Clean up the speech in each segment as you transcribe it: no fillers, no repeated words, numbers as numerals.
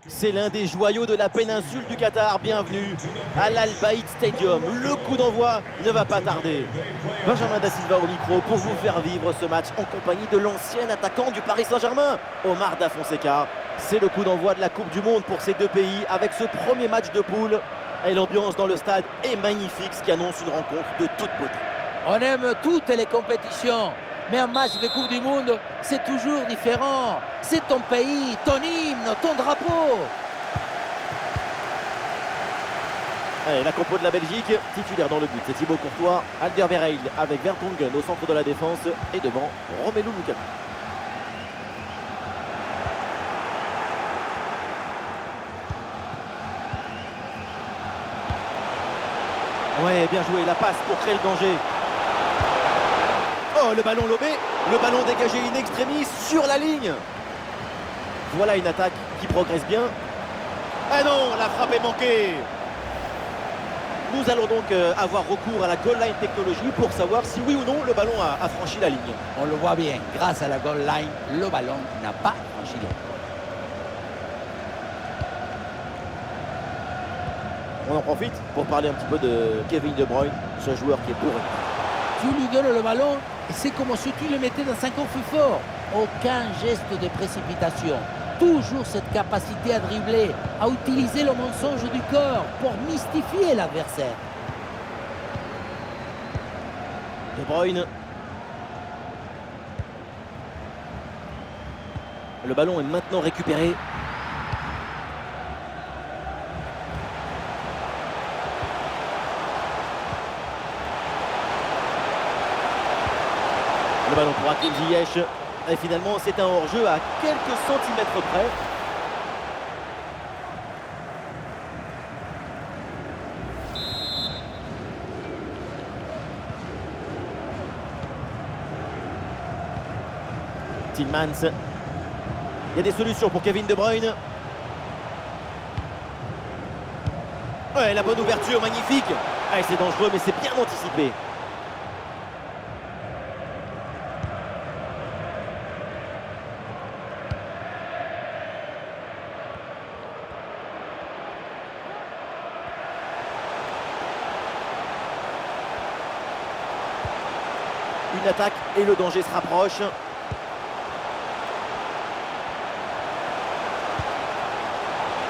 C'est l'un des joyaux de la péninsule du Qatar. Bienvenue à l'Al Bayt Stadium. Le coup d'envoi ne va pas tarder. Benjamin Da Silva au micro pour vous faire vivre ce match en compagnie de l'ancien attaquant du Paris Saint-Germain, Omar Da Fonseca. C'est le coup d'envoi de la Coupe du Monde pour ces deux pays avec ce premier match de poule. Et l'ambiance dans le stade est magnifique, ce qui annonce une rencontre de toute beauté. On aime toutes les compétitions, mais un match de Coupe du Monde, c'est toujours différent. C'est ton pays, ton hymne, ton drapeau. Allez, la compo de la Belgique, titulaire dans le but, c'est Thibaut Courtois, Alderweireld avec Vertonghen au centre de la défense et devant Romelu Lukaku. Ouais, bien joué, la passe pour créer le danger. Oh, le ballon lobé, le ballon dégagé in extremis sur la ligne. Voilà une attaque qui progresse bien. Ah non, la frappe est manquée. Nous allons donc avoir recours à la goal line technologie pour savoir si oui ou non le ballon a franchi la ligne. On le voit bien, grâce à la goal line, le ballon n'a pas franchi la ligne. On en profite pour parler un petit peu de Kevin De Bruyne, ce joueur qui est bourré. Tu lui donnes le ballon et c'est comme si tu le mettais dans 50 feux forts. Aucun geste de précipitation. Toujours cette capacité à dribbler, à utiliser le mensonge du corps pour mystifier l'adversaire. De Bruyne. Le ballon est maintenant récupéré. Le ballon pour Hakim Ziyech. Et finalement, c'est un hors-jeu à quelques centimètres près. Tillmans. Il y a des solutions pour Kevin De Bruyne. Ouais, la bonne ouverture, magnifique. Ah, c'est dangereux, mais c'est bien anticipé. Une attaque et le danger se rapproche.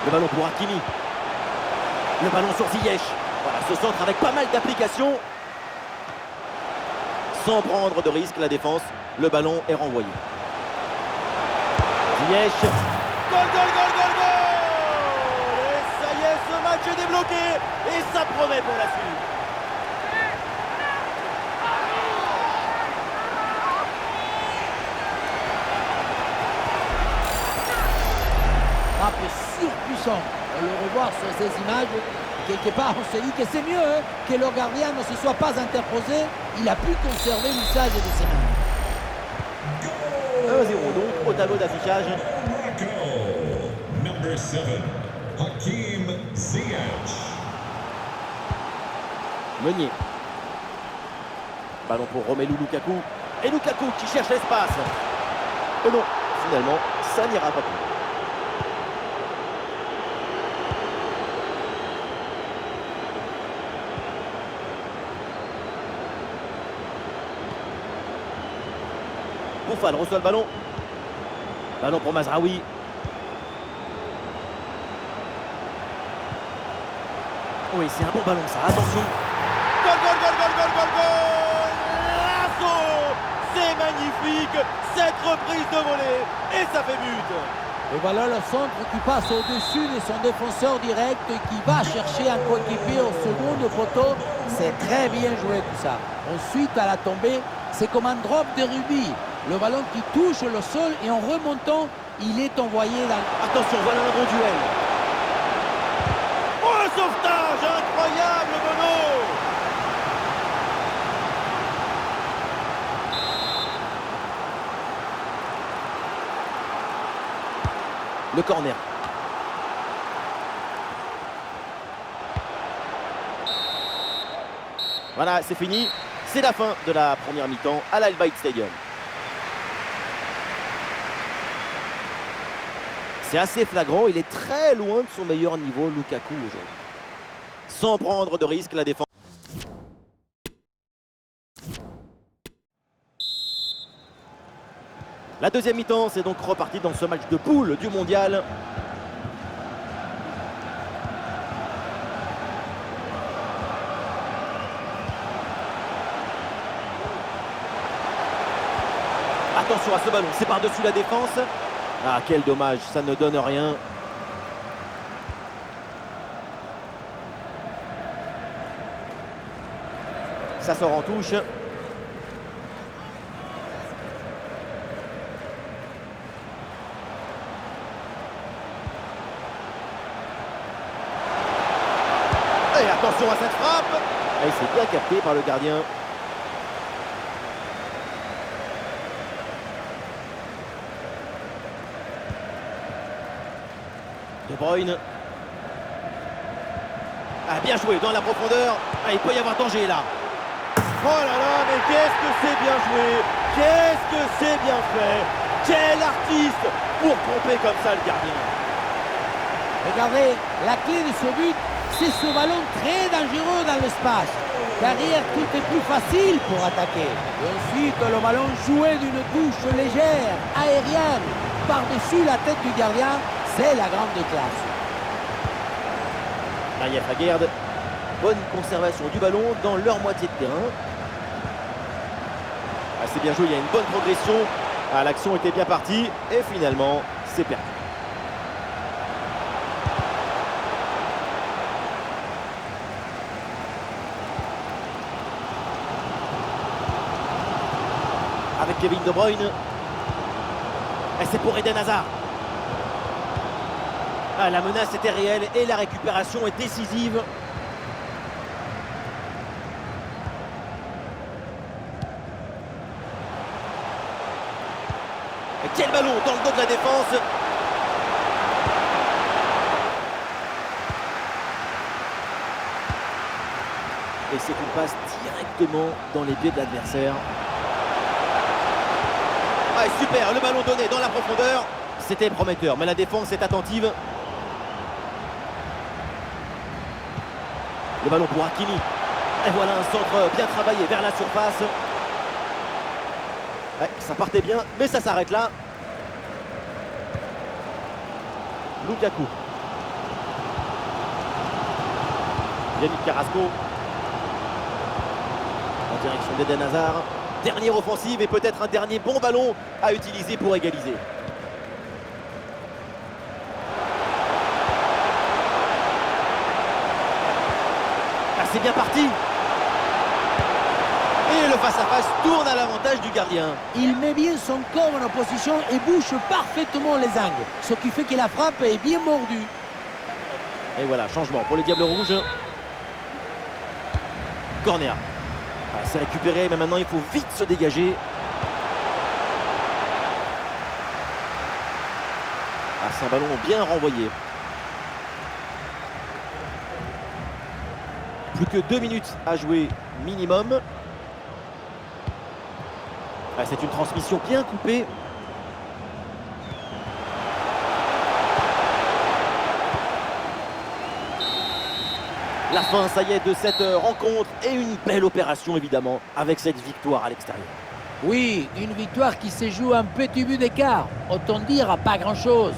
Le ballon pour Hakimi. Le ballon sur Ziyech. Voilà, ce centre avec pas mal d'applications. Sans prendre de risque, la défense. Le ballon est renvoyé. Ziyech. Goal, goal, goal, goal, goal! Et ça y est, ce match est débloqué. Et ça promet pour la suite. Frappe surpuissant. On le revoit sur ces images. Quelque part, on se dit que c'est mieux que le gardien ne se soit pas interposé. Il a pu conserver l'usage de ses mains. 1-0 donc au tableau d'affichage. Number 7, Hakim Ziyech. Meunier. Ballon pour Romelu Lukaku. Et Lukaku qui cherche l'espace. Et non, finalement, ça n'ira pas plus. Bouffal reçoit le ballon. Ballon pour Mazraoui. Oui, c'est un bon ballon ça, attention. Goal, goal, goal, goal, goal, goal, goal! L'assaut! C'est magnifique! Cette reprise de volée! Et ça fait but! Et voilà le centre qui passe au-dessus de son défenseur direct et qui va chercher un coéquipier au second poteau. C'est très bien joué tout ça. Ensuite, à la tombée, c'est comme un drop de rugby. Le ballon qui touche le sol et en remontant, il est envoyé dans... Attention, voilà un bon duel. Oh, le sauvetage! Incroyable, Bono! Le corner. Voilà, c'est fini. C'est la fin de la première mi-temps à l'Al Bayt Stadium. C'est assez flagrant, il est très loin de son meilleur niveau, Lukaku, aujourd'hui. Sans prendre de risque, la défense. La deuxième mi-temps, c'est donc reparti dans ce match de poule du mondial. Attention à ce ballon, c'est par-dessus la défense. Ah, quel dommage, ça ne donne rien. Ça sort en touche. Et attention à cette frappe. Et c'est bien capté par le gardien. De Bruyne. Ah, bien joué dans la profondeur. Ah, il peut y avoir danger là. Oh là là, mais qu'est-ce que c'est bien joué. Qu'est-ce que c'est bien fait. Quel artiste pour tromper comme ça le gardien. Regardez, la clé de ce but, c'est ce ballon très dangereux dans l'espace. Derrière, tout est plus facile pour attaquer. Et ensuite, le ballon joué d'une touche légère, aérienne, par-dessus la tête du gardien, c'est la grande classe. Maïef Aguerd, bonne conservation du ballon dans leur moitié de terrain. Ah, c'est bien joué, il y a une bonne progression. Ah, l'action était bien partie et finalement, c'est perdu. Avec Kevin De Bruyne. Et c'est pour Eden Hazard. Ah, la menace était réelle et la récupération est décisive. Et quel ballon dans le dos de la défense. Et c'est une passe directement dans les pieds de l'adversaire. Ah, super, le ballon donné dans la profondeur. C'était prometteur, mais la défense est attentive. Le ballon pour Hakimi. Et voilà un centre bien travaillé vers la surface. Ouais, ça partait bien, mais ça s'arrête là. Lukaku. Yannick Carrasco. En direction d'Eden Hazard. Dernière offensive et peut-être un dernier bon ballon à utiliser pour égaliser. Ah, c'est bien parti. Et le face-à-face tourne à l'avantage du gardien. Il met bien son corps en opposition et bouche parfaitement les angles. Ce qui fait que la frappe est bien mordue. Et voilà, changement pour les Diables Rouges. Corner. Ah, c'est récupéré, mais maintenant il faut vite se dégager. Ah, c'est un ballon bien renvoyé. Plus que 2 minutes à jouer minimum. Ah, c'est une transmission bien coupée. La fin, ça y est, de cette rencontre et une belle opération évidemment avec cette victoire à l'extérieur. Oui, une victoire qui se joue un petit but d'écart. Autant dire à pas grand-chose.